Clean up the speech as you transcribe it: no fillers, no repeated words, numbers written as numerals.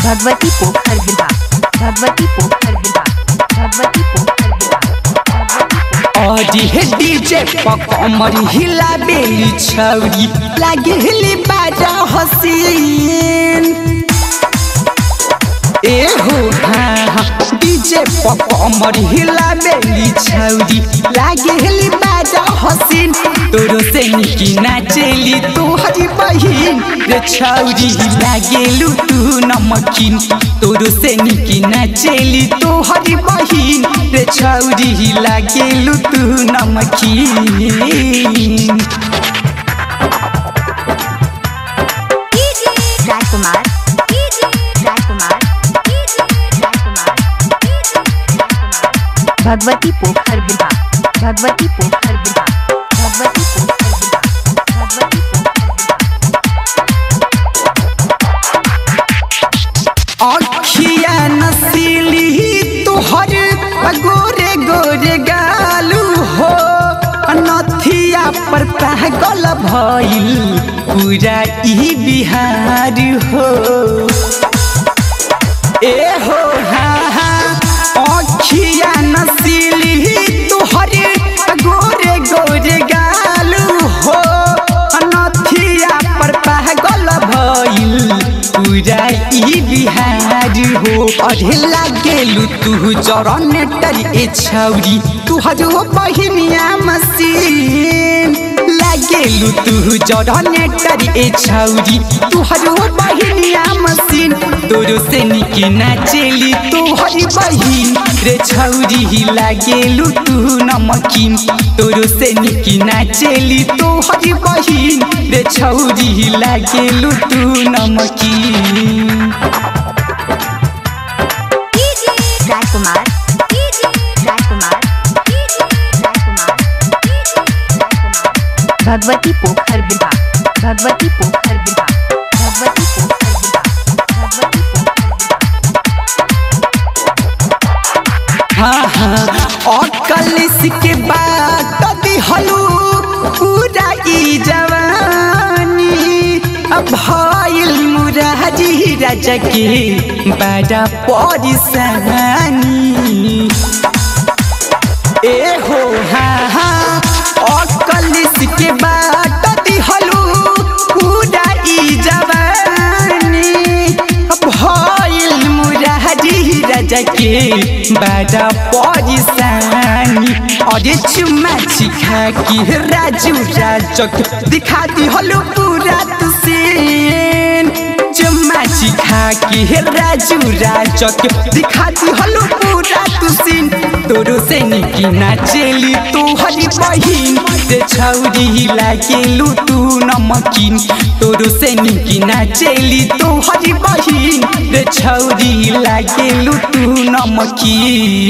भगवती पोखर विभाग, भगवती पोखर विभाग, भगवती पोखर विभाग। और ये डीजे पकमर हिला बेली छौरी लागे हिली बाजा हसीन ए हो हाँ डीजे पकमर हिला बेली छौरी लागे हिली बाजा हसीन तोरो से निकी नाचेली तोहरी बहिन रे छौरी लागेलु तू नमकीन तोरो से निकी नाचेली तोहरी बहिन रे छौरी लागेलु तू नमकीन। राजकुमार भगवती पोखर विभाग, भगवती पोखर विभाग, भगवती पोखर विभाग, भगवती पोखर। अखिया नसीली तोहर गोरे गोरे गालू हो नथिया पर पागल भइल पूरा ई बिहार हो ए हो हाँ हाँ अखिया नसीली तोहर गोरे गोरे गालू हो नथिया पर पागल भइल पूरा ई बिहार हो अरे लागेलु तू चरण टर ए छौरी तुहरो बहिनिया मसीन लागेलु तू चरण टर ए छौरी तुहरो बहिनिया मसीन तोरो से निकी नाचेली तोहरी बहिन रे छौरी लागेलु तू नमकीन तोरो से निकी नाचेली तोहरी बहिन रे छौरी लागेलु तू नमकीन। राजकुमार भगवती पोखर विभाग, भगवती पोखर विभाग, भगवती पोखर विभाग, भगवती पोखर। हाँ हाँ और कलिस के बाद दिहलू पूरा ई जवानी अब भइल मुरारी राजा के बड़ा परेशानी ए हो हाँ हाँ और कलिस के बाद दिहलू पूरा ई जवानी भइल मुरारी राजा के बड़ा परेशानी अरे चुम्मा चिखा के राजू राजक दिखा दिहलू पूरा तुसीन चुम्मा चिखा के राजू राजक दिखा दिहलू पूरा तुसीन तोरो से निकी नाचेली तोहरी बहिन रे छौरी लागेलु तू नमकीन तोरो से निकी नाचेली तोहरी बहिन रे छौरी लागेलु तू नमकीन।